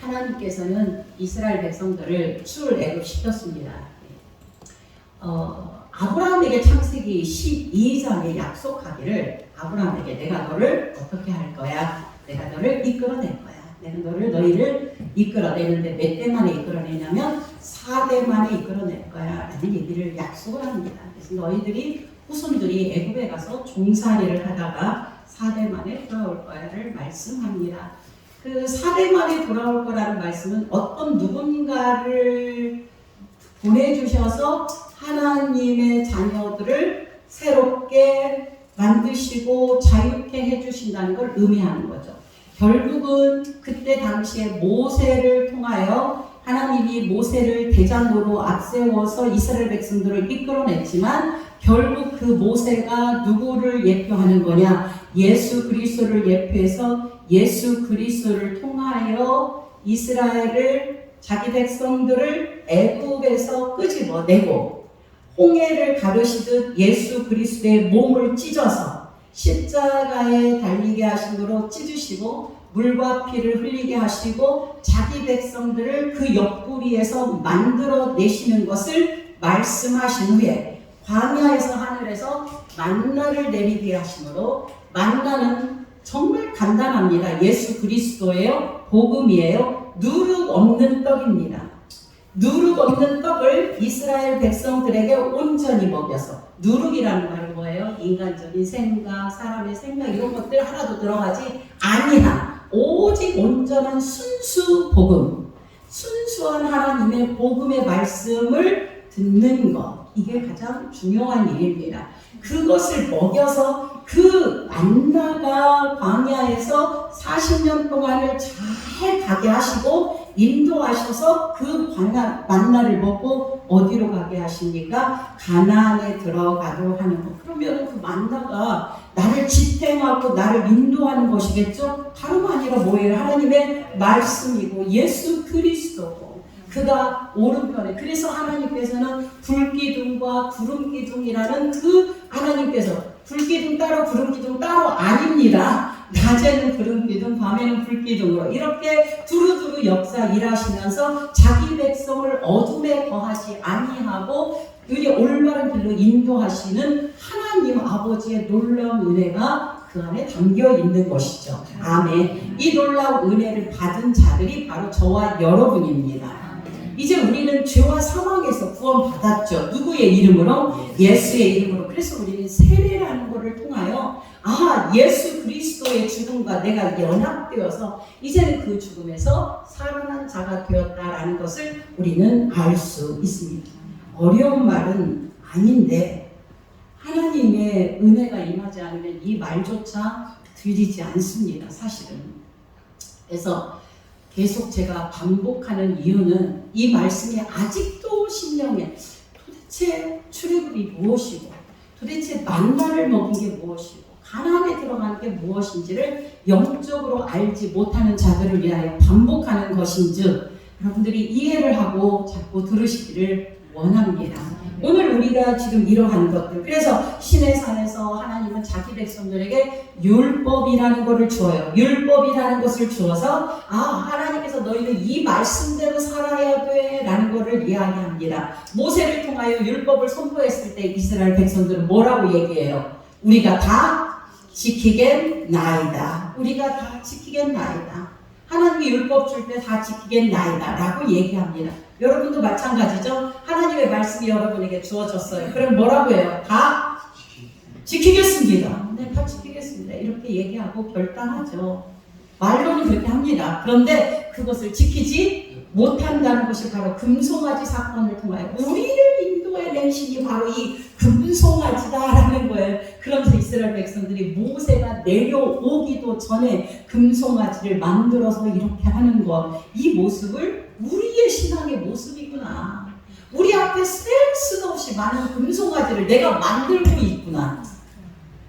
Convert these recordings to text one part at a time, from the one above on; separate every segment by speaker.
Speaker 1: 하나님께서는 이스라엘 백성들을 출애굽시켰습니다. 아브라함에게 창세기 12장에 약속하기를 아브라함에게 내가 너를 어떻게 할 거야? 내가 너를 이끌어낼 거야. 내가 너희를 이끌어내는데 몇 대 만에 이끌어내냐면 4대 만에 이끌어낼 거야 라는 얘기를 약속을 합니다. 그래서 너희들이 후손들이 애굽에 가서 종살이를 하다가 4대 만에 돌아올 거야를 말씀합니다. 그 4대 만에 돌아올 거라는 말씀은 어떤 누군가를 보내주셔서 하나님의 자녀들을 새롭게 만드시고 자유케 해주신다는 걸 의미하는 거죠. 결국은 그때 당시에 모세를 통하여 하나님이 모세를 대장으로 앞세워서 이스라엘 백성들을 이끌어냈지만 결국 그 모세가 누구를 예표하는 거냐? 예수 그리스도를 예표해서 예수 그리스도를 통하여 이스라엘을 자기 백성들을 애굽에서 끄집어내고 홍해를 가르시듯 예수 그리스도의 몸을 찢어서 십자가에 달리게 하심으로 찢으시고 물과 피를 흘리게 하시고 자기 백성들을 그 옆구리에서 만들어내시는 것을 말씀하신 후에 광야에서 하늘에서 만나를 내리게 하심으로 만나는 정말 간단합니다. 예수 그리스도예요. 복음이에요. 누룩 없는 떡입니다. 누룩 없는 떡을 이스라엘 백성들에게 온전히 먹여서 누룩이라는 말은 뭐예요? 인간적인 생각, 사람의 생각 이런 것들 하나도 들어가지 아니한 오직 온전한 순수 복음, 순수한 하나님의 복음의 말씀을 듣는 것 이게 가장 중요한 일입니다. 그것을 먹여서 그 만나가 광야에서 40년 동안을 잘 가게 하시고 인도하셔서 그 만나를 먹고 어디로 가게 하십니까? 가나안에 들어가도록 하는 것. 그러면 그 만나가 나를 지탱하고 나를 인도하는 것이겠죠? 다름 아니라 뭐예요? 하나님의 말씀이고 예수 그리스도고 그가 오른편에 그래서 하나님께서는 불기둥과 구름기둥이라는 그 하나님께서 불기둥 따로 구름기둥 따로 아닙니다. 낮에는 구름기둥 밤에는 불기둥으로 이렇게 두루두루 역사 일하시면서 자기 백성을 어둠에 거하지 아니하고 그리 올바른 길로 인도하시는 하나님 아버지의 놀라운 은혜가 그 안에 담겨 있는 것이죠. 아멘. 이 놀라운 은혜를 받은 자들이 바로 저와 여러분입니다. 이제 우리는 죄와 사망에서 구원받았죠. 누구의 이름으로? 예수의 이름으로. 그래서 우리는 세례라는 것을 통하여 예수 그리스도의 죽음과 내가 연합되어서 이제는 그 죽음에서 살아난 자가 되었다라는 것을 우리는 알 수 있습니다. 어려운 말은 아닌데 하나님의 은혜가 임하지 않으면 이 말조차 들리지 않습니다. 사실은. 그래서 계속 제가 반복하는 이유는 이 말씀이 아직도 심령에 도대체 출애굽이 무엇이고 도대체 만나를 먹은 게 무엇이고 가나안에 들어가는 게 무엇인지를 영적으로 알지 못하는 자들을 위하여 반복하는 것인즉 여러분들이 이해를 하고 자꾸 들으시기를 원합니다. 오늘 우리가 지금 이러한 것들 그래서 신의 산에서 하나님은 자기 백성들에게 율법이라는 것을 주어요. 율법이라는 것을 주어서 하나님께서 너희는 이 말씀대로 살아야 돼 라는 것을 이야기합니다. 모세를 통하여 율법을 선포했을 때 이스라엘 백성들은 뭐라고 얘기해요? 우리가 다 지키겠나이다. 우리가 다 지키겠나이다. 하나님이 율법 줄 때 다 지키겠나이다 라고 얘기합니다. 여러분도 마찬가지죠? 하나님의 말씀이 여러분에게 주어졌어요. 그럼 뭐라고 해요? 다 지키겠습니다. 네, 다 지키겠습니다. 이렇게 얘기하고 결단하죠. 말로는 그렇게 합니다. 그런데 그것을 지키지 못한다는 것이 바로 금송아지 사건을 통하여 우리를 인도해낸 신이 바로 이 금송아지다라는 거예요. 그러면서 이스라엘 백성들이 모세가 내려오기도 전에 금송아지를 만들어서 이렇게 하는 것, 이 모습을 우리의 신앙의 모습이구나. 우리 앞에 셀 수도 없이 많은 금송아지를 내가 만들고 있구나.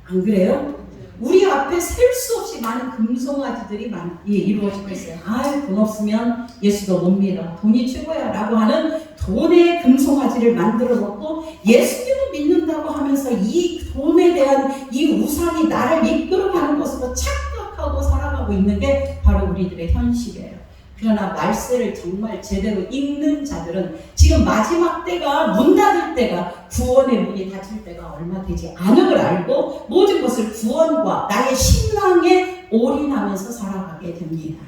Speaker 1: 안 그래요? 우리 앞에 셀 수 없이 많은 금송아지들이 이루어지고 있어요. 돈 없으면 예수도 못 믿어. 돈이 최고야 라고 하는 돈의 금송아지를 만들어 놓고 예수님을 믿는다고 하면서 이 돈에 대한 이 우상이 나를 이끌어가는 것으로 착각하고 살아가고 있는 게 바로 우리들의 현실이에요. 그러나 말세를 정말 제대로 읽는 자들은 지금 마지막 때가, 문 닫을 때가, 구원의 문이 닫힐 때가 얼마 되지 않음을 알고 모든 것을 구원과 나의 신앙에 올인하면서 살아가게 됩니다.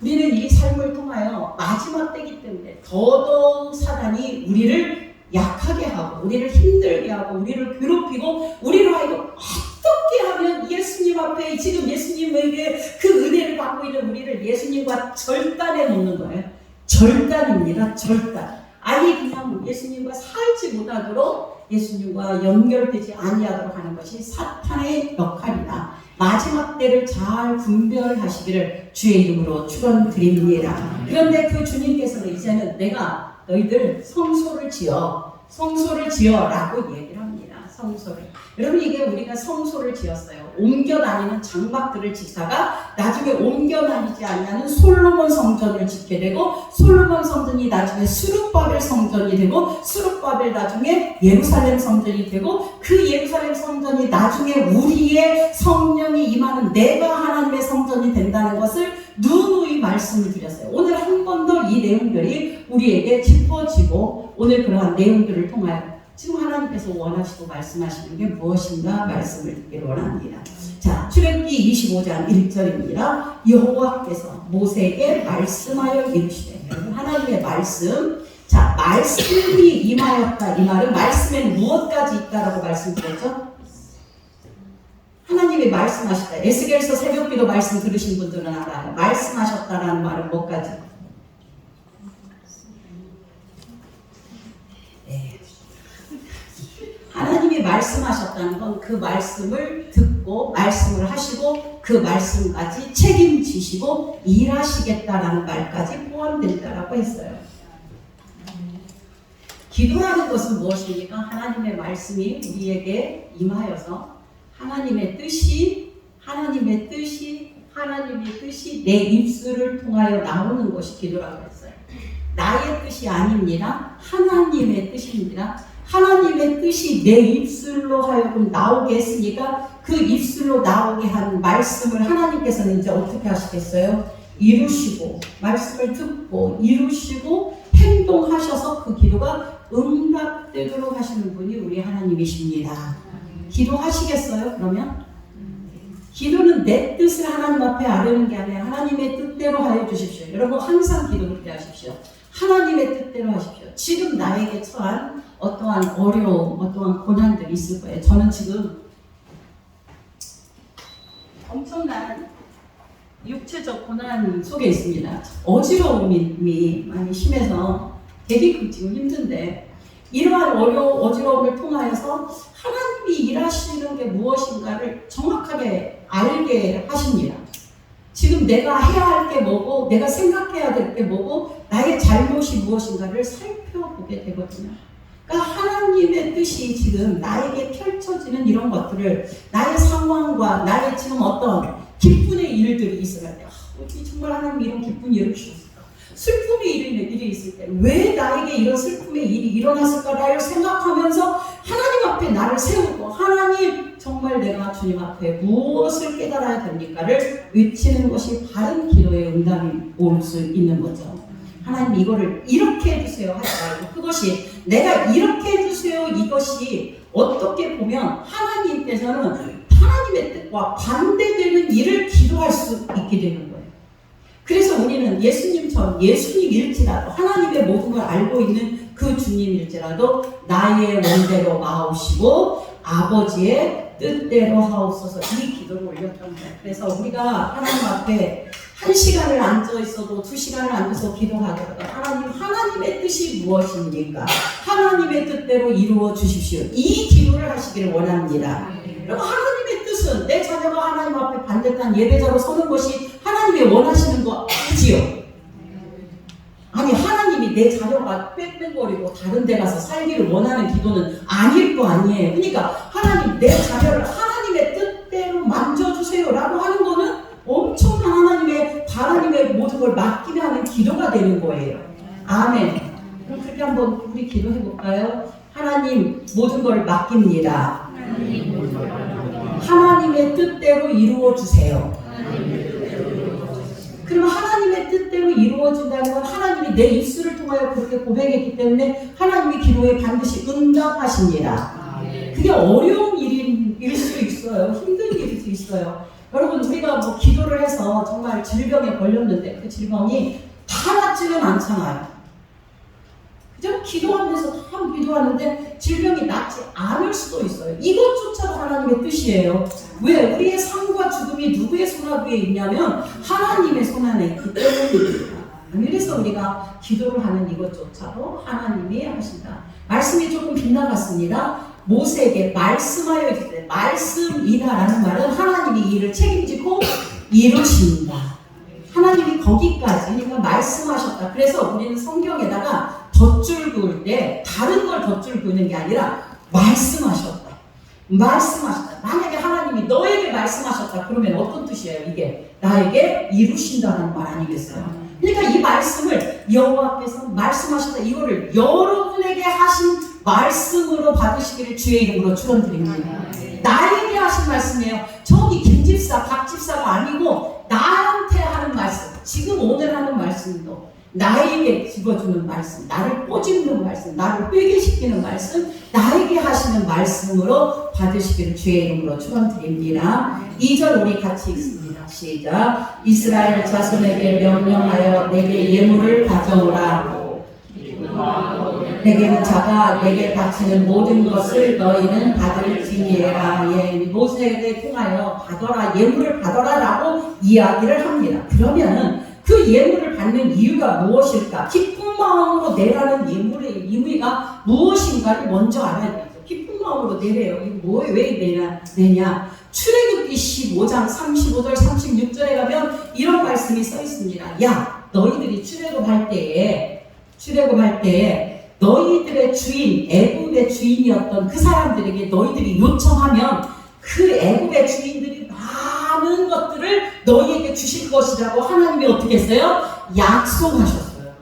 Speaker 1: 우리는 이 삶을 통하여 마지막 때이기 때문에 더더욱 사단이 우리를 약하게 하고, 우리를 힘들게 하고, 우리를 괴롭히고, 우리로 하여금 어떻게 하면 예수님 앞에, 지금 예수님에게 그 은혜를 받고 있는 우리를 예수님과 절단해 놓는 거예요. 절단입니다. 절단. 아예 그냥 예수님과 살지 못하도록, 예수님과 연결되지 아니하도록 하는 것이 사탄의 역할이다. 마지막 때를 잘 분별하시기를 주의 이름으로 축원드립니다. 그런데 그 주님께서는 이제는 내가 너희들 성소를 지어 라고 얘기를 합니다. 성소를. 여러분, 이게 우리가 성소를 지었어요. 옮겨 다니는 장막들을 짓다가 나중에 옮겨 다니지 않는 솔로몬 성전을 짓게 되고, 솔로몬 성전이 나중에 스룹바벨 성전이 되고, 스룹바벨 나중에 예루살렘 성전이 되고, 그 예루살렘 성전이 나중에 우리의 성령이 임하는 내가 하나님의 성전이 된다는 것을 누누이 말씀을 드렸어요. 오늘 한 번 더 이 내용들이 우리에게 짚어지고, 오늘 그러한 내용들을 통하여 지금 하나님께서 원하시고 말씀하시는 게 무엇인가 말씀을 듣기를 원합니다. 자, 출애굽기 25장 1절입니다. 여호와께서 모세에게 말씀하여 이르시되, 하나님의 말씀. 자, 말씀이 임하였다. 이 말은 말씀에는 무엇까지 있다라고 말씀드렸죠? 하나님이 말씀하셨다. 에스겔서 새벽기도 말씀 들으신 분들은 알아요. 말씀하셨다라는 말은 뭐까지? 네. 하나님이 말씀하셨다는 건 그 말씀을 듣고 말씀을 하시고 그 말씀까지 책임지시고 일하시겠다라는 말까지 포함된다라고 했어요. 기도하는 것은 무엇입니까? 하나님의 말씀이 우리에게 임하여서 하나님의 뜻이 내 입술을 통하여 나오는 것이 기도라고 했어요. 나의 뜻이 아닙니다. 하나님의 뜻입니다. 하나님의 뜻이 내 입술로 하여금 나오게 했으니까 그 입술로 나오게 한 말씀을 하나님께서는 이제 어떻게 하시겠어요? 이루시고, 말씀을 듣고 이루시고 행동하셔서 그 기도가 응답되도록 하시는 분이 우리 하나님이십니다. 기도하시겠어요? 그러면? 기도는 내 뜻을 하나님 앞에 아뢰는 게 아니라 하나님의 뜻대로 하여 주십시오. 여러분, 항상 기도를 하십시오. 하나님의 뜻대로 하십시오. 지금 나에게 처한 어떠한 어려움, 어떠한 고난들이 있을 거예요. 저는 지금 엄청난 육체적 고난 속에 있습니다. 어지러움이 많이 심해서 되게 지금 힘든데, 이러한 어지러움을 통하여서 하나님이 일하시는 게 무엇인가를 정확하게 알게 하십니다. 지금 내가 해야 할 게 뭐고, 내가 생각해야 될 게 뭐고, 나의 잘못이 무엇인가를 살펴보게 되거든요. 그러니까 하나님의 뜻이 지금 나에게 펼쳐지는 이런 것들을, 나의 상황과 나의 지금 어떤 기쁨의 일들이 있어야 돼요. 정말 하나님이 이런 기쁜 일을 주셨을까? 슬픔의 일이 있을 때 왜 나에게 이런 슬픔의 일이 일어났을까를 생각하면서 하나님 앞에 나를 세우고, 하나님 정말 내가 주님 앞에 무엇을 깨달아야 됩니까를 외치는 것이 바른 기도의 응답이 올 수 있는 거죠. 하나님 이거를 이렇게 해주세요 하지 말고, 그것이 내가 이렇게 해주세요, 이것이 어떻게 보면 하나님께서는 하나님의 뜻과 반대되는 일을 기도할 수 있게 되는 거예요. 그래서 우리는 예수님처럼, 예수님일지라도, 하나님의 모든 걸 알고 있는 그 주님일지라도 나의 원대로 마옵시고 아버지의 뜻대로 하옵소서, 이 기도를 올렸던 거예요. 그래서 우리가 하나님 앞에 1시간을 앉아 있어도 2시간을 앉아서 기도하더라도 하나님의 뜻이 무엇입니까? 하나님의 뜻대로 이루어 주십시오. 이 기도를 하시기를 원합니다. 여러분, 하나님의 뜻은 내 자녀가 하나님 앞에 반듯한 예배자로 서는 것이 하나님이 원하시는 거 아니지요? 아니, 하나님이 내 자녀가 빽빽거리고 다른 데 가서 살기를 원하는 기도는 아닐 거 아니에요. 그러니까 하나님, 내 자녀를 하나님의 뜻대로 만져주세요 라고 하는 거는 엄청난 하나님의 모든 걸 맡기게 하는 기도가 되는 거예요. 아멘. 그럼 그렇게 한번 우리 기도해 볼까요? 하나님, 모든 걸 맡깁니다. 하나님의 뜻대로 이루어 주세요. 그럼 하나님의 뜻대로 이루어진다는 건 하나님이 내 입술을 통하여 그렇게 고백했기 때문에 하나님이 기도에 반드시 응답하십니다. 그게 어려운 일일 수 있어요. 힘든 일일 수 있어요. 여러분, 우리가 뭐 기도를 해서 정말 질병에 걸렸는데 그 질병이 다 낫지는 않잖아요. 그죠? 기도하면서 참 기도하는데 질병이 낫지 않을 수도 있어요. 이것조차도 하나님의 뜻이에요. 왜? 우리의 삶과 죽음이 누구의 손아귀에 있냐면 하나님의 손안에 있기 때문입니다. 그래서 우리가 기도를 하는 이것조차도 하나님이 하신다. 말씀이 조금 빗나갔습니다. 모세에게 말씀하여 이르되, 말씀이다라는 말은 하나님이 이 일을 책임지고 이루신다. 하나님이 거기까지, 그러니까 말씀하셨다. 그래서 우리는 성경에다가 덧줄 그을 때 다른 걸 덧줄 그는 게 아니라 말씀하셨다. 말씀하셨다. 만약에 하나님이 너에게 말씀하셨다 그러면 어떤 뜻이에요? 이게 나에게 이루신다는 말 아니겠어요? 그러니까 이 말씀을 여호와께서 말씀하셨다, 이거를 여러분에게 하신 말씀으로 받으시기를 주의 이름으로 축원드립니다. 나에게 하신 말씀이에요. 저기 김집사, 박집사가 아니고 나한테 하는 말씀, 지금 오늘 하는 말씀도 나에게 집어주는 말씀, 나를 꼬집는 말씀, 나를 회개시키는 말씀, 나에게 하시는 말씀으로 받으시기를 주의 이름으로 축원드립니다. 2절 우리 같이 읽습니다. 시작. 이스라엘 자손에게 명령하여 내게 예물을 가져오라. 내게 자가 내게 바치는 모든 것을 너희는 받을지니라. 예, 모세에게 통하여 받아라, 예물을 받아라라고 이야기를 합니다. 그러면은 그 예물을 받는 이유가 무엇일까? 기쁜 마음으로 내라는 예물의 의미가 무엇인가를 먼저 알아야 되죠. 기쁜 마음으로 내래요. 이거 왜 내냐? 출애굽기 15장 35절 36절에 가면 이런 말씀이 써 있습니다. 야, 너희들이 출애굽할 때에 너희들의 주인, 애굽의 주인이었던 그 사람들에게 너희들이 요청하면 그 애굽의 주인들이 많은 것들을 너희에게 주실 것이라고 하나님이 어떻게 했어요? 약속하셨어요.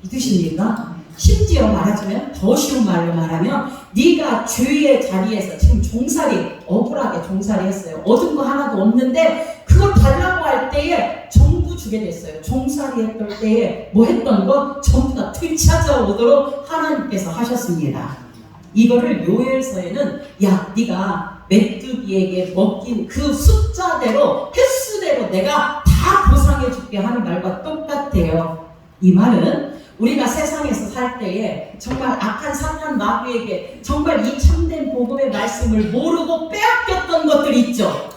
Speaker 1: 믿으십니까? 심지어 말하자면, 더 쉬운 말로 말하면, 네가 주의 자리에서 지금 종살이, 억울하게 종살이 했어요. 얻은 거 하나도 없는데 그걸 달라고 할 때에 전부 주게 됐어요. 종살이 했던 때에 뭐 했던 거 전부 다 되찾아오도록 하나님께서 하셨습니다. 이거를 요엘서에는 야, 네가 메뚜기에게 먹긴 그 숫자대로, 횟수대로 내가 다 보상해 줄게 하는 말과 똑같아요. 이 말은 우리가 세상에서 살 때에 정말 악한 사탄 마귀에게 정말 이 참된 복음의 말씀을 모르고 빼앗겼던 것들 있죠.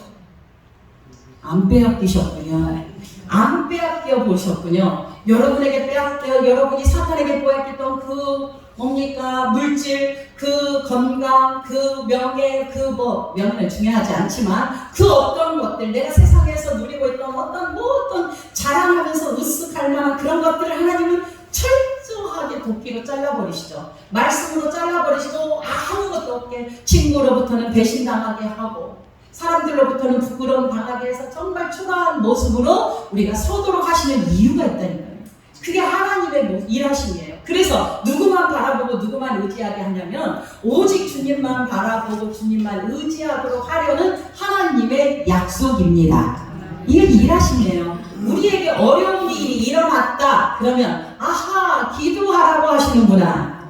Speaker 1: 안 빼앗기셨군요. 안 빼앗겨 보셨군요. 여러분에게 빼앗겨, 여러분이 사탄에게 빼앗겼던 그 뭡니까? 물질, 그 건강, 그 명예, 명예는 중요하지 않지만 그 어떤 것들, 내가 세상에서 누리고 있던 어떤 자랑하면서 으쓱할 만한 그런 것들을 하나님은 철저하게 도끼로 잘라버리시죠. 말씀으로 잘라버리시고 아무것도 없게 친구로부터는 배신당하게 하고 사람들로부터는 부끄러움 당하게 해서 정말 초라한 모습으로 우리가 서도록 하시는 이유가 있다니까요. 그게 하나님의 일하심이에요. 그래서 누구만 바라보고 누구만 의지하게 하냐면 오직 주님만 바라보고 주님만 의지하도록 하려는 하나님의 약속입니다. 이게 일하심이에요. 우리에게 어려운 일이 일어났다 그러면 아하, 기도하라고 하시는구나.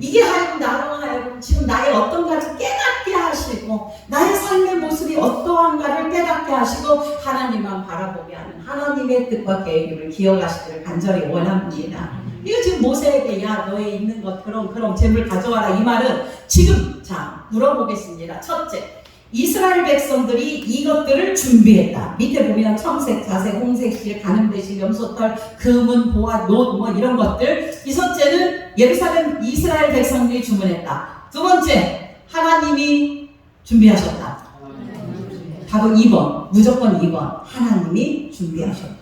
Speaker 1: 이게 나로 하여금 지금 나의 어떤 가를 깨닫게 하시고 나의 삶의 모습이 어떠한가를 깨닫게 하시고 하나님만 바라보게 하는 하나님의 뜻과 계획을 기억하시기를 간절히 원합니다. 이거 지금 모세에게 야, 너에 있는 것 그럼 재물 가져와라, 이 말은 지금 자 물어보겠습니다. 첫째, 이스라엘 백성들이 이것들을 준비했다. 밑에 보면 청색, 자색, 홍색, 실, 가늠대실, 염소털, 금은, 보화, 노 이런 것들. 이 첫째는 예루살렘 이스라엘 백성들이 주문했다. 두 번째, 하나님이 준비하셨다. 답은 2번, 무조건 2번. 하나님이 준비하셨다.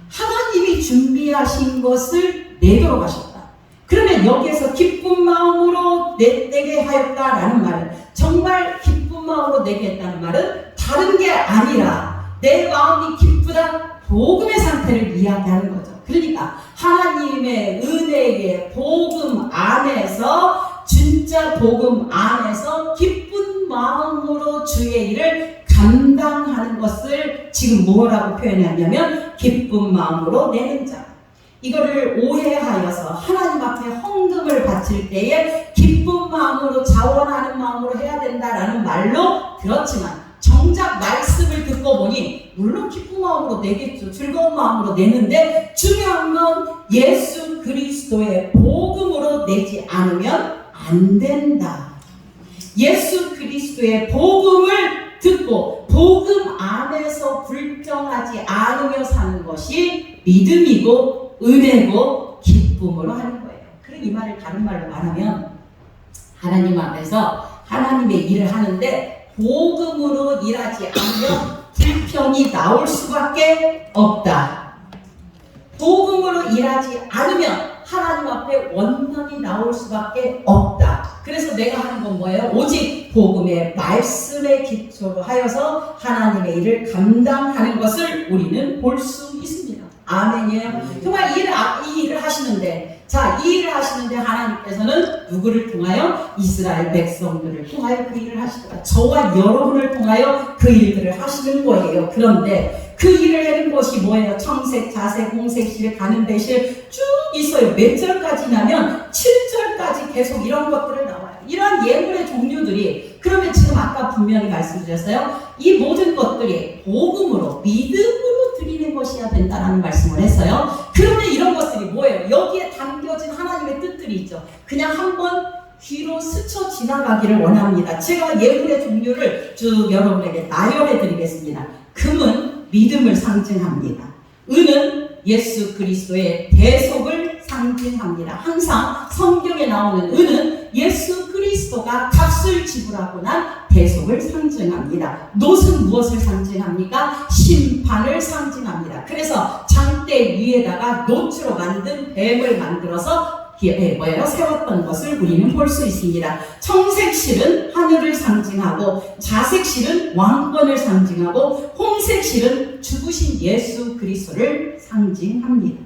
Speaker 1: 하나님이 준비하신 것을 내도록 하셨다. 그러면 여기에서 기쁜 마음으로 내게 하였다라는 말은 정말 기쁜 마음으로 내게 했다는 말은 다른 게 아니라 내 마음이 기쁘다, 복음의 상태를 이야기하는 거죠. 그러니까 하나님의 은혜의 복음 안에서, 진짜 복음 안에서 기쁜 마음으로 주의 일을 감당하는 것을 지금 뭐라고 표현했냐면 기쁜 마음으로 내는 자. 이거를 오해하여서 하나님 앞에 헌금을 바칠 때에 기쁜 마음으로 자원하는 마음으로 해야 된다라는 말로 들었지만 정작 말씀을 듣고 보니 물론 기쁜 마음으로 내겠죠. 즐거운 마음으로 내는데 중요한 건 예수 그리스도의 복음으로 내지 않으면 안 된다. 예수 그리스도의 복음을 듣고 복음 안에서 불평하지 않으며 사는 것이 믿음이고 은혜고 기쁨으로 하는 거예요. 그럼 이 말을 다른 말로 말하면 하나님 앞에서 하나님의 일을 하는데 복음으로 일하지 않으면 불평이 나올 수밖에 없다. 복음으로 일하지 않으면 하나님 앞에 원망이 나올 수밖에 없다. 그래서 내가 하는 건 뭐예요? 오직 복음의 말씀에 기초로 하여서 하나님의 일을 감당하는 것을 우리는 볼 수 있습니다. 아멘이에요. 정말 이 일을 하시는데, 자, 이 일을 하시는데 하나님께서는 누구를 통하여? 이스라엘 백성들을 통하여 그 일을 하시더라. 저와 여러분을 통하여 그 일들을 하시는 거예요. 그런데 그 일을 하는 것이 뭐예요? 청색, 자색, 홍색실, 가는 대실 쭉 있어요. 몇 절까지 나면 7절까지 계속 이런 것들을 나와요. 이런 예물의 종류들이, 그러면 지금 아까 분명히 말씀드렸어요. 이 모든 것들이 복음으로, 믿음으로 드리는 것이어야 된다는 말씀을 했어요. 그러면 이런 것들이 뭐예요? 여기에 담겨진 하나님의 뜻들이 있죠. 그냥 한번 귀로 스쳐 지나가기를 원합니다. 제가 예물의 종류를 쭉 여러분에게 나열해 드리겠습니다. 금은 믿음을 상징합니다. 은은 예수 그리스도의 대속을 상징합니다. 항상 성경에 나오는 은은 예수 그리스도가 값을 지불하고 난 대속을 상징합니다. 롯은 무엇을 상징합니까? 심판을 상징합니다. 그래서 장대 위에다가 롯으로 만든 뱀을 만들어서 세웠던 것을 우리는 볼 수 있습니다. 청색실은 하늘을 상징하고, 자색실은 왕권을 상징하고, 홍색실은 죽으신 예수 그리스도를 상징합니다.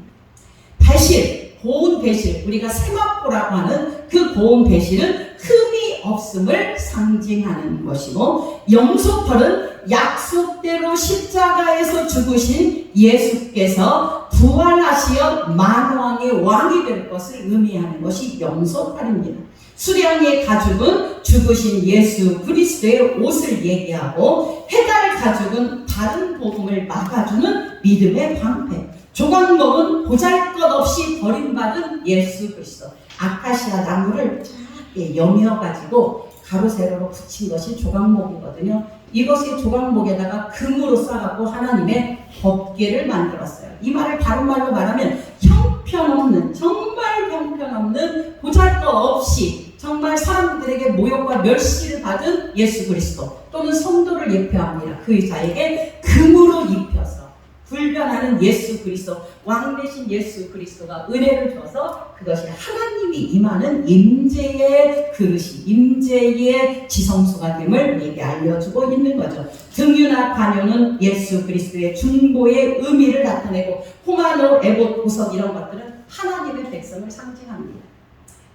Speaker 1: 배실, 고운 배실, 우리가 세마포라고 하는 그 고운 배실은 흠이 없음을 상징하는 것이고, 영소펄은 약속대로 십자가에서 죽으신 예수께서 부활하시어 만왕의 왕이 될 것을 의미하는 것이 영소펄입니다. 수량의 가죽은 죽으신 예수 그리스도의 옷을 얘기하고, 해달 가죽은 다른 복음을 막아주는 믿음의 방패, 조각목은 보잘것없이 버림받은 예수 그리스도. 아카시아 나무를 작게 여며가지고 가로 세로로 붙인 것이 조각목이거든요. 이것이 조각목에다가 금으로 싸갖고 하나님의 법궤를 만들었어요. 이 말을 다른 말로 말하면 형편없는, 정말 형편없는, 보잘것없이 정말 사람들에게 모욕과 멸시를 받은 예수 그리스도 또는 성도를 예표합니다. 그 자에게 금으로 입혀서 불변하는 예수 그리스도, 왕 되신 예수 그리스도가 은혜를 줘서 그것이 하나님이 임하는 임재의 그릇이, 임재의 지성소가 됨을 우리에게 알려주고 있는 거죠. 등유나 관용은 예수 그리스도의 중보의 의미를 나타내고, 홍화노, 에봇, 보석 이런 것들은 하나님의 백성을 상징합니다.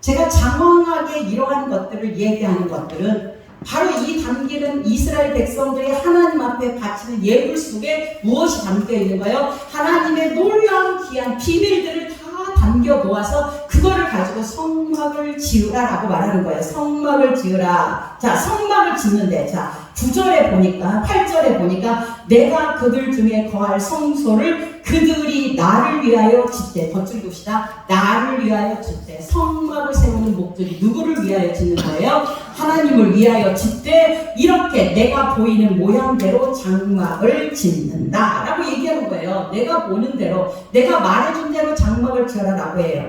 Speaker 1: 제가 장황하게 이러한 것들을 얘기하는 것들은 바로 이 담기는 이스라엘 백성들이 하나님 앞에 바치는 예물 속에 무엇이 담겨 있는 거예요? 하나님의 놀라운 귀한 비밀들을 다 담겨 놓아서 그거를 가지고 성막을 지으라라고 말하는 거예요. 성막을 지으라. 자, 성막을 짓는데, 자, 9절에 보니까, 8절에 보니까 내가 그들 중에 거할 성소를 그들이 나를 위하여 짓되, 덧줄 봅시다. 나를 위하여 짓되. 성막을 세우는 목적이 누구를 위하여 짓는 거예요? 하나님을 위하여 짓되, 이렇게 내가 보이는 모양대로 장막을 짓는다 라고 얘기하는 거예요. 내가 보는 대로, 내가 말해준 대로 장막을 지으라라고 해요.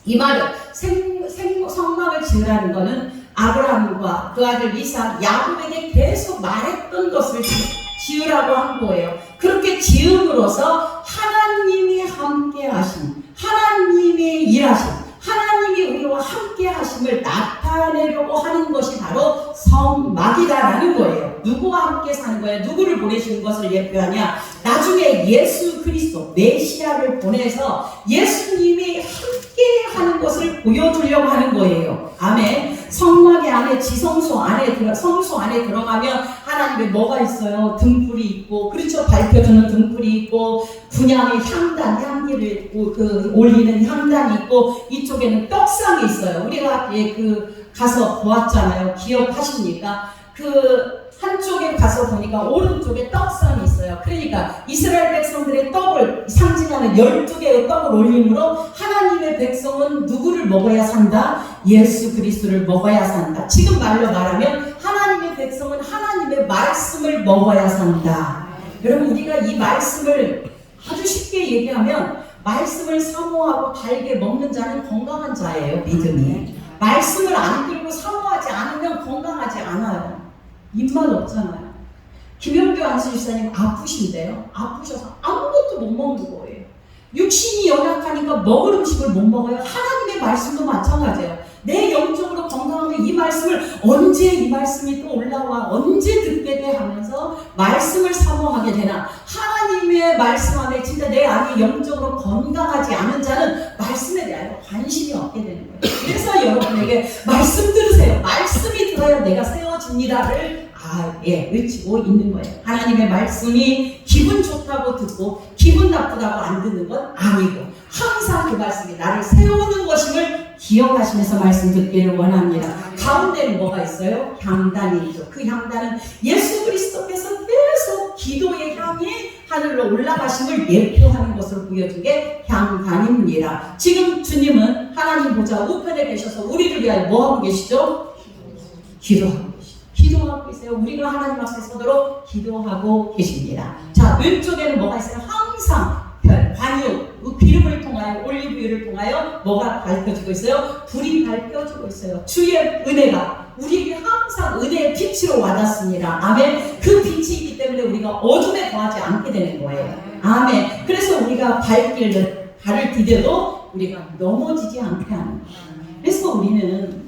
Speaker 1: 이 말은 성막을 지으라는 거는 아브라함과 그 아들 이삭, 야곱에게 계속 말했던 것을 지으라고 한 거예요. 그렇게 지음으로써 하나님이 함께 하심, 하나님이 일하심, 하나님이 우리와 함께 하심을 나타내려고 하는 것이 바로 성막이다라는 거예요. 누구와 함께 사는 거예요? 누구를 보내시는 것을 예표하냐? 나중에 예수 그리스도 메시아를 보내서 예수님이 함께 하는 것을 보여주려고 하는 거예요. 아멘. 성막의 안에 지성소 안에 성소 안에 들어가면 하나님의 뭐가 있어요? 등불이 있고, 그렇죠? 밝혀주는 등불이 있고, 분향의 향단, 향기를 있고, 그 올리는 향단이 있고, 이쪽에는 떡상이 있어요. 우리가 가서 보았잖아요. 기억하십니까? 한쪽에 가서 보니까 오른쪽에 떡상이 있어요. 그러니까 이스라엘 백성들의 떡을 상징하는 12개의 떡을 올림으로 하나님의 백성은 누구를 먹어야 산다? 예수 그리스도를 먹어야 산다. 지금 말로 말하면 하나님의 백성은 하나님의 말씀을 먹어야 산다. 여러분, 우리가 이 말씀을 아주 쉽게 얘기하면 말씀을 사모하고 달게 먹는 자는 건강한 자예요. 믿음이. 말씀을 안 들고 사모하지 않으면 건강하지 않아요. 입맛 없잖아요. 김영규 안수집사님 아프신데요. 아프셔서 아무것도 못 먹는 거예요. 육신이 연약하니까 먹을 음식을 못 먹어요. 하나님의 말씀도 마찬가지예요. 내 영적으로 건강하면 이 말씀을 언제 이 말씀이 또 올라와 언제 듣게 돼 하면서 말씀을 사모하게 되나. 하나님의 말씀 안에 진짜 내 안에 영적으로 건강하지 않은 자는 말씀에 대하여 관심이 없게 되는 거예요. 그래서 여러분에게 말씀 들으세요. 말씀이 들어야 내가 세워집니다를 외치고 있는 거예요. 하나님의 말씀이 기분 좋다고 듣고 기분 나쁘다고 안 듣는 건 아니고 항상 그 말씀이 나를 세우는 것임을 기억하시면서 말씀 듣기를 원합니다. 가운데는 뭐가 있어요? 향단이 있죠. 그 향단은 예수 그리스도께서 계속 기도의 향이 하늘로 올라가심을 예표하는 것으로 보여준 게 향단입니다. 지금 주님은 하나님 보좌 우편에 계셔서 우리를 위하여 뭐하고 계시죠? 기도하고 계시죠. 기도하고 있어요. 우리가 하나님 앞에 서도록 기도하고 계십니다. 자, 왼쪽에는 뭐가 있어요? 항상 관유, 기름을 통하여 올리브유를 통하여 뭐가 밝혀지고 있어요? 불이 밝혀지고 있어요. 주의 은혜가 우리에게 항상 은혜의 빛으로 와닿습니다. 아멘. 그 빛이 있기 때문에 우리가 어둠에 거하지 않게 되는 거예요. 아멘. 그래서 우리가 발을 디뎌도 우리가 넘어지지 않게 하는 거예요. 그래서 우리는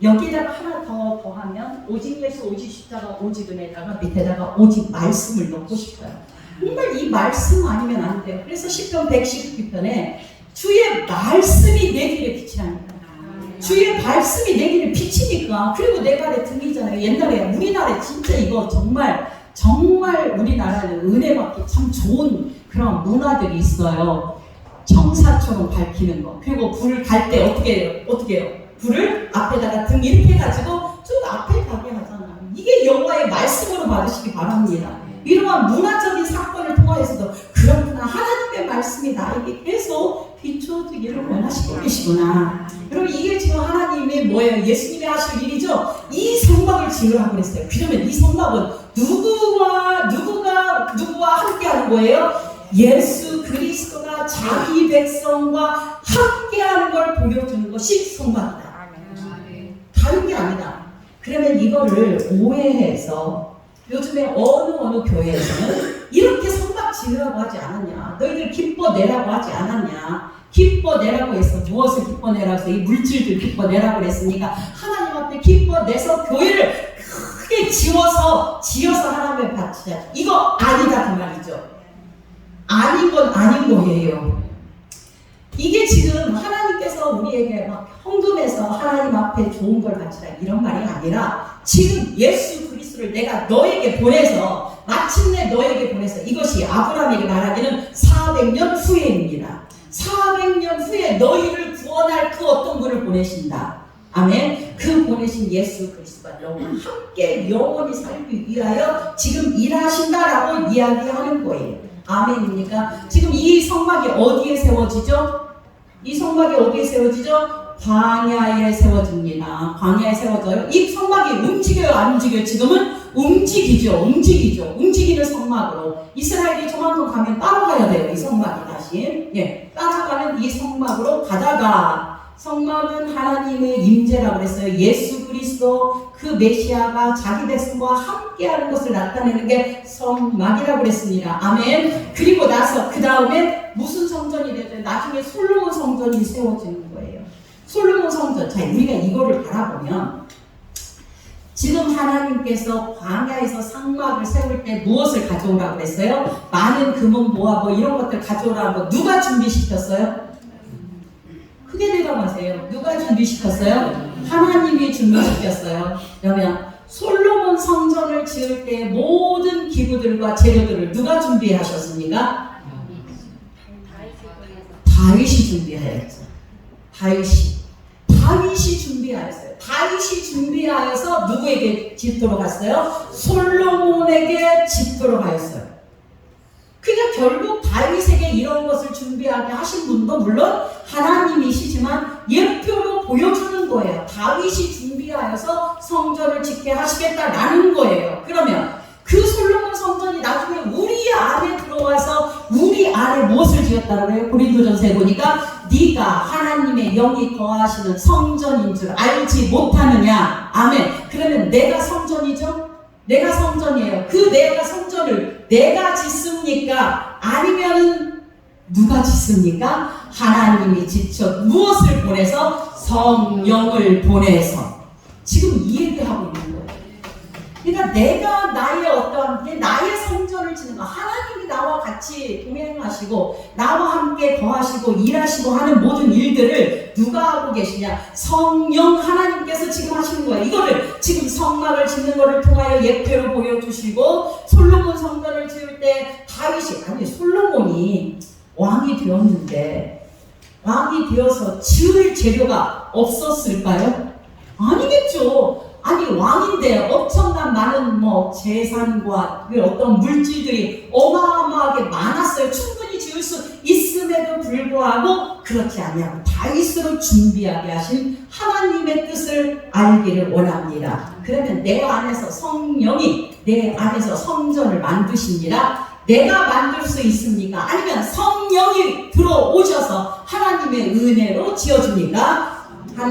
Speaker 1: 여기에다가 하나 더 하면 오직 예수, 오직 십자가, 오직 은혜에다가 밑에다가 오직 말씀을 넣고 싶어요. 정말 이 말씀 아니면 안 돼요. 그래서 시편 119편에 주의 말씀이 내 길에 빛이라니까. 주의 말씀이 내 길에 빛이니까. 그리고 내 발에 등이잖아요. 옛날에 우리나라에 진짜 이거 정말 우리나라는 은혜받기 참 좋은 그런 문화들이 있어요. 청사처럼 밝히는 거. 그리고 불을 갈 때 어떻게 해요? 불을 앞에다가 등 이렇게 해가지고 쭉 앞에 가게 하잖아요. 이게 여호와의 말씀으로 받으시기 바랍니다. 이러한 문화적인 사건을 통하여서도 그렇구나, 하나님의 말씀이 나에게 계속 비춰지기를 원하시고 계시구나. 여러분, 이게 지금 하나님의 뭐예요? 예수님이 하실 일이죠. 이 성막을 지으라고 그랬어요. 그러면 이 성막은 누구와 함께 하는 거예요? 예수 그리스도가 자기 백성과 함께 하는 걸 보여주는 것이 성막이다. 다른 게 아니다. 그러면 이거를 오해해서 요즘에 어느 교회에서는 이렇게 성막 지으라고 하지 않았냐, 너희들 기뻐내라고 하지 않았냐, 기뻐내라고 했어. 무엇을 기뻐내라고 해서 이 물질들 기뻐내라고 그랬으니까 하나님 앞에 기뻐내서 교회를 크게 지어서 하나님을 바치자. 이거 아니다 그 말이죠. 아닌 건 아닌 거예요. 이게 지금 하나님께서 우리에게 막 헌금해서 하나님 앞에 좋은 걸 바치라 이런 말이 아니라 지금 예수 그리스도를 내가 너에게 보내서 마침내 너에게 보내서 이것이 아브라함에게 말하기는 400년 후에입니다. 400년 후에 너희를 구원할 그 어떤 분을 보내신다. 아멘. 그 보내신 예수 그리스도가 너와 함께 영원히 살기 위하여 지금 일하신다라고 이야기하는 거예요. 아멘입니까? 지금 이 성막이 어디에 세워지죠? 이 성막이 어디에 세워지죠? 광야에 세워집니다. 광야에 세워져요. 이 성막이 움직여요? 안 움직여요? 지금은 움직이죠. 움직이는 성막으로 이스라엘이 저만큼 가면 따라가야 돼요. 이 성막이 다시 따라가는 이 성막으로 가다가, 성막은 하나님의 임재라고 그랬어요. 예수 그리스도 그 메시아가 자기 백성과 함께하는 것을 나타내는 게 성막이라고 그랬습니다. 아멘. 그리고 나서 그 다음에 무슨 성전이 되죠? 나중에 솔로몬 성전이 세워지는 거예요. 솔로몬 성전. 자, 우리가 이거를 바라보면 지금 하나님께서 광야에서 성막을 세울 때 무엇을 가져오라고 그랬어요? 많은 금은 모아 이런 것들 가져오라고 누가 준비시켰어요? 크게 대답하세요. 누가 준비시켰어요? 하나님이 준비시켰어요. 그러면 솔로몬 성전을 지을 때 모든 기구들과 재료들을 누가 준비하셨습니까? 다윗이 준비하였죠. 다윗이 준비하였어요. 다윗이 준비하여서 누구에게 집도록 갔어요? 솔로몬에게 집도록 하였어요. 그러니까 결국 다윗에게 이런 것을 준비하게 하신 분도 물론 하나님이시지만 예표로 보여주는 거예요. 다윗이 준비하여서 성전을 짓게 하시겠다라는 거예요. 그러면 그 솔로몬 성전이 나중에 우리 안에 들어와서 우리 안에 무엇을 지었다고 해요? 고린도전서에 보니까 네가 하나님의 영이 거하시는 성전인 줄 알지 못하느냐. 아멘. 그러면 내가 성전이죠? 내가 성전이에요. 그 내가 성전을 내가 짓습니까? 아니면 누가 짓습니까? 하나님이 지쳐 무엇을 보내서? 성령을 보내서. 지금 이 얘기하고 있는 거예요. 그러니까 내가 나의 어떤 나의 성전을 짓는 거, 하나님이 나와 같이 동행하시고 나와 함께 거하시고 일하시고 하는 모든 일들을 누가 하고 계시냐? 성령 하나님께서 지금 하시는 거예요. 이거를 지금 성막을 짓는 것을 통하여 예표로 보여주시고, 솔로몬 성전을 지을 때 다윗이, 아니 솔로몬이 왕이 되었는데 왕이 되어서 지을 재료가 없었을까요? 아니겠죠. 아니 왕인데 엄청난 많은 재산과 어떤 물질들이 어마어마하게 많았어요. 충분히 지을 수 있음에도 불구하고 그렇지 아니하고 다윗으로 준비하게 하신 하나님의 뜻을 알기를 원합니다. 그러면 내 안에서 성령이 내 안에서 성전을 만드십니다. 내가 만들 수 있습니까? 아니면 성령이 들어오셔서 하나님의 은혜로 지어줍니까?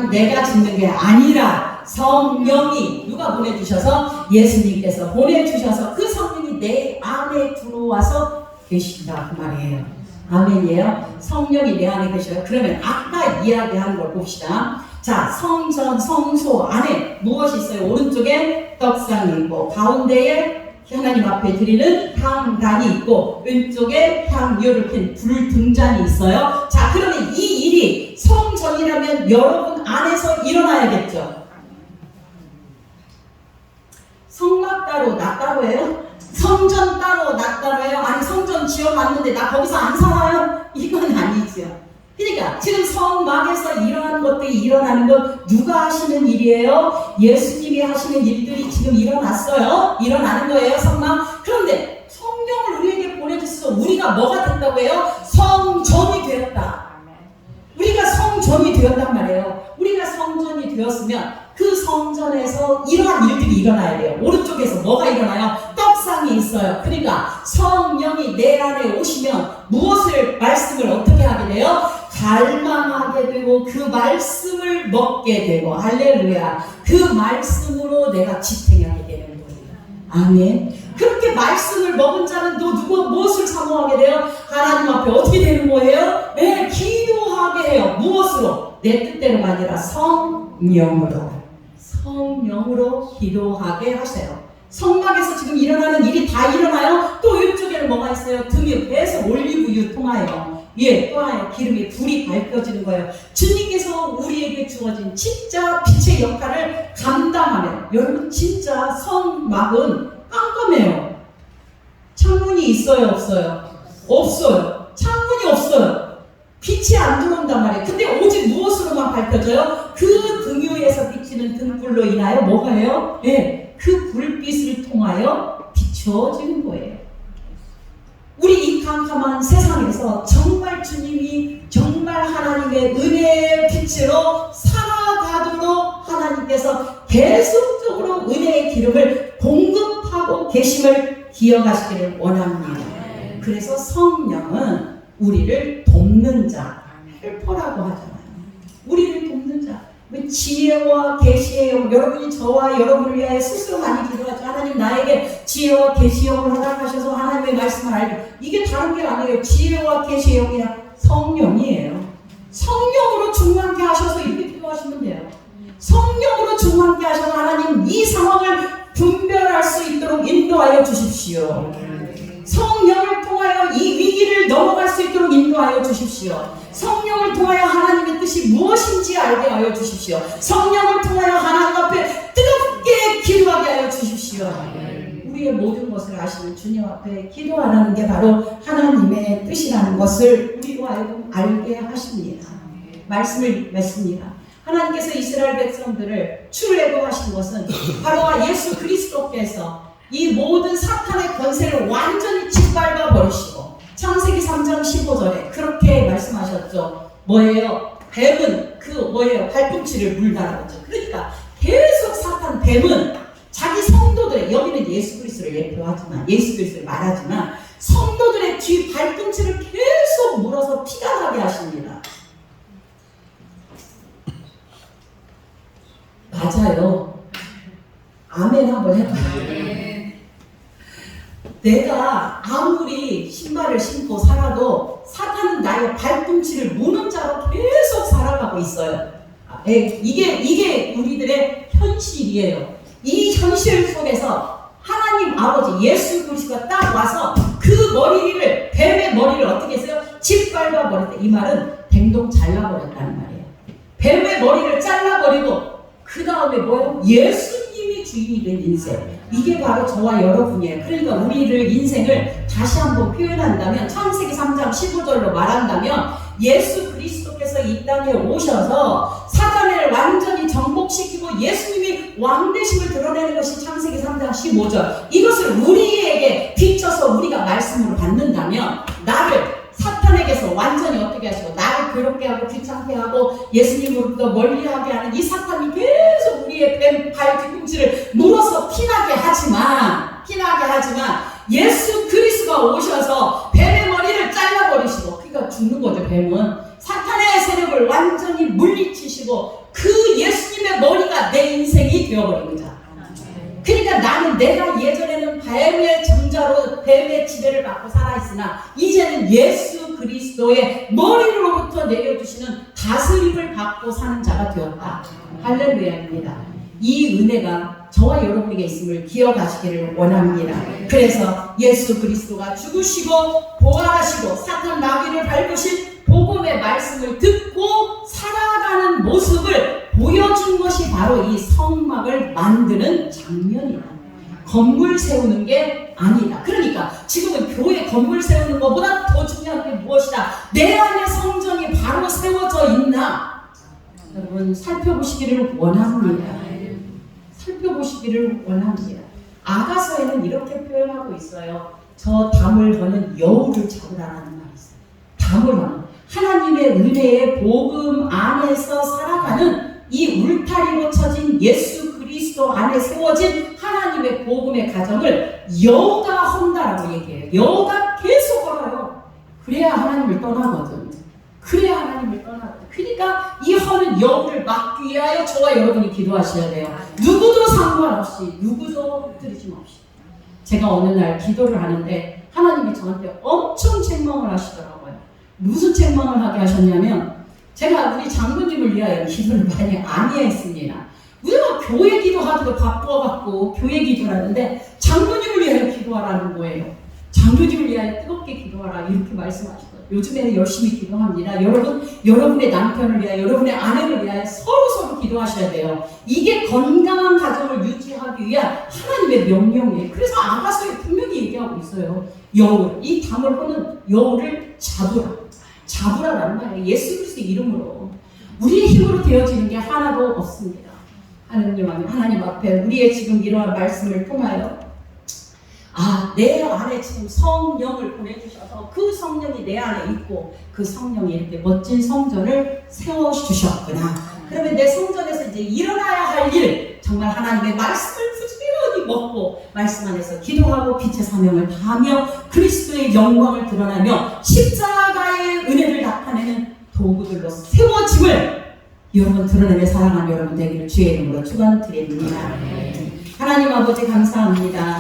Speaker 1: 내가 짓는 게 아니라 성령이 누가 보내주셔서, 예수님께서 보내주셔서 그 성령이 내 안에 들어와서 계신다 그 말이에요. 아멘이에요. 성령이 내 안에 계셔요. 그러면 아까 이야기한 걸 봅시다. 자, 성전 성소 안에 무엇이 있어요? 오른쪽에 떡상이 있고 가운데에 하나님 앞에 드리는 향단이 있고 왼쪽에 향유를 핀 불등잔이 있어요. 자, 그러면 이 일이 성전이라면 여러분 안에서 일어나야겠죠. 성막 따로 나 따로 해요? 성전 따로 나 따로 해요? 아니 성전 지어놨는데 나 거기서 안 살아요? 이건 아니죠. 그러니까 지금 성막에서 이러한 것들이 일어나는 건 누가 하시는 일이에요? 예수님이 하시는 일들이 지금 일어났어요. 일어나는 거예요. 성막. 그런데 성령을 우리에게 보내주셔서 우리가 뭐가 됐다고 해요? 성전이 되었다. 우리가 성전이 되었단 말이에요. 우리가 성전이 되었으면 그 성전에서 이러한 일들이 일어나야 돼요. 오른쪽에서 뭐가 일어나요? 떡상이 있어요. 그러니까 성령이 내 안에 오시면 무엇을, 말씀을 어떻게 하게 돼요? 갈망하게 되고 그 말씀을 먹게 되고, 할렐루야. 그 말씀으로 내가 지탱하게 되는 거예요. 아멘. 그렇게 말씀을 먹은 자는 또 누구 무엇을 사모하게 돼요? 하나님 앞에 어떻게 되는 거예요? 네, 기도하게 해요. 무엇으로? 내 뜻대로가 아니라 성령으로. 성령으로 기도하게 하세요. 성막에서 지금 일어나는 일이 다 일어나요. 또 이쪽에는 뭐가 있어요? 등에 계속 올리브유 통하여 위에 또하여 기름에 불이 밝혀지는 거예요. 주님께서 우리에게 주어진 진짜 빛의 역할을 감당하면, 여러분 진짜 성막은 깜깜해요. 창문이 있어요? 없어요? 없어요. 창문이 없어요. 빛이 안 들어온단 말이에요. 근데 오직 무엇으로만 밝혀져요? 그 등 위에서 비치는 등불로 인하여 뭐가 해요? 네, 그 불빛을 통하여 비춰지는 거예요. 우리 이 캄캄한 세상에서 정말 주님이 정말 하나님의 은혜의 빛으로 살아가도록 하나님께서 계속적으로 은혜의 기름을 공급하고 계심을 기억하시기를 원합니다. 그래서 성령은 우리를 돕는 자, 헬퍼라고 하잖아요. 우리를 돕는 자. 지혜와 계시의 영, 여러분이 저와 여러분을 위하여 스스로 많이 기도하죠. 하나님 나에게 지혜와 계시의 영을 허락하셔서 하나님의 말씀을 알고, 이게 다른 게 아니에요. 지혜와 계시의 영이야 성령이에요. 성령으로 충만케 하셔서 이렇게 기도하시면 돼요. 성령으로 충만케 하셔서 하나님 이 상황을 분별할 수 있도록 인도하여 주십시오. 성령을 통하여 이 위기를 넘어갈 수 있도록 인도하여 주십시오. 성령을 통하여 하나님의 뜻이 무엇인지 알게 하여 주십시오. 성령을 통하여 하나님 앞에 뜨겁게 기도하게 하여 주십시오. 우리의 모든 것을 아시는 주님 앞에 기도하는 게 바로 하나님의 뜻이라는 것을 우리로 하여금 알게 하십니다. 말씀을 맺습니다. 하나님께서 이스라엘 백성들을 출애굽하신 것은 바로 예수 그리스도께서 이 모든 사탄의 권세를 완전히 짓밟아 버리시고, 창세기 3장 15절에 그렇게 말씀하셨죠. 뭐예요? 뱀은 발꿈치를 물다라고 했죠. 그러니까 계속 뱀은 자기 성도들의, 여기는 예수 그리스도를 예표하지만, 예수 그리스도를 말하지만 성도들의 뒤 발꿈치를 계속 물어서 피가 나게 하십니다. 맞아요. 아멘 한번 해봐요. 내가 아무리 신발을 신고 살아도 사탄은 나의 발꿈치를 무는 자로 계속 살아가고 있어요. 이게 우리들의 현실이에요. 이 현실 속에서 하나님 아버지 예수 그리스도가 딱 와서 그 머리를, 뱀의 머리를 어떻게 했어요? 짓밟아 버렸다. 이 말은 댕동 잘라버렸다는 말이에요. 뱀의 머리를 잘라버리고 그 다음에 뭐예요? 예수님이 주인이 된 인생. 이게 바로 저와 여러분이에요. 그러니까 우리를 인생을 다시 한번 표현한다면, 창세기 3장 15절로 말한다면, 예수 그리스도께서 이 땅에 오셔서 사단을 완전히 정복시키고 예수님이 왕되심을 드러내는 것이 창세기 3장 15절. 이것을 우리에게 비춰서 우리가 말씀으로 받는다면, 나를 사탄에게서 완전히 어떻게 하시고 나를 괴롭게 하고 귀찮게 하고 예수님으로부터 멀리하게 하는 이 사탄이 계속 우리의 발 뒤꿈치를 물어서 피나게 하지만 예수 그리스도가 오셔서 뱀의 머리를 잘라버리시고, 그러니까 죽는 거죠. 뱀은 사탄의 세력을 완전히 물리치시고 그 예수님의 머리가 내 인생이 되어버린 거죠. 그러니까 내가 예전에는 뱀의 정자로 뱀의 지배를 받고 살아있으나 이제는 예수 그리스도의 머리로부터 내려주시는 다스림을 받고 사는 자가 되었다. 할렐루야입니다. 이 은혜가 저와 여러분에게 있음을 기억하시기를 원합니다. 그래서 예수 그리스도가 죽으시고 부활하시고 사탄 마귀를 밟으신 복음의 말씀을 듣고 살아가는 모습을 보여준 것이 바로 이 성막을 만드는 장면이다. 건물 세우는 게 아니다. 그러니까 지금은 교회 건물 세우는 것보다 더 중요한 게 무엇이다? 내 안에 성전이 바로 세워져 있나? 여러분 살펴보시기를 원합니다. 살펴보시기를 원합니다. 아가서에는 이렇게 표현하고 있어요. 저 담을 거는 여우를 잡으라는 말이 있어요. 담을 거는 하나님의 은혜의 복음 안에서 살아가는 이 울타리로 쳐진 예수 그리스도 안에 세워진 하나님의 복음의 가정을 여우가 헌다라고 얘기해요. 여우가 계속 걸어요. 그래야 하나님을 떠나거든. 그러니까 이 허는 여우를 막기 위하여 저와 여러분이 기도하셔야 돼요. 누구도 상관없이, 누구도 흩뜨리심 없이. 제가 어느 날 기도를 하는데 하나님이 저한테 엄청 책망을 하시더라고요. 무슨 책망을 하게 하셨냐면, 제가 우리 장로님을 위하여 기도를 많이 했습니다. 우리가 교회 기도하기도 바빠갖고 교회 기도를 하는데 장로님을 위하여 기도하라는 거예요. 장로님을 위하여 뜨겁게 기도하라 이렇게 말씀하시거든요. 요즘에는 열심히 기도합니다. 여러분의 남편을 위하여, 여러분의 아내를 위하여 서로 기도하셔야 돼요. 이게 건강한 가정을 유지하기 위한 하나님의 명령이에요. 그래서 아가서에 분명히 얘기하고 있어요. 여우, 이 담을 거는 여우를 잡으라라는 말이에요. 예수 그리스도 이름으로. 우리의 힘으로 되어지는 게 하나도 없습니다. 하나님 앞에 우리의 지금 이러한 말씀을 통하여 내 안에 지금 성령을 보내주셔서 그 성령이 내 안에 있고 그 성령이 이렇게 멋진 성전을 세워주셨구나. 그러면 내 성전에서 이제 일어나야 할 일, 정말 하나님의 말씀을 부지런히 먹고 말씀 안에서 기도하고 빛의 사명을 다하며 그리스도의 영광을 드러내며 십자가의 은혜를 나타내는 도구들로 세워짐을 여러분 드러내며 사랑하는 여러분 되기를 주의 이름으로 축원드립니다. 하나님 아버지 감사합니다.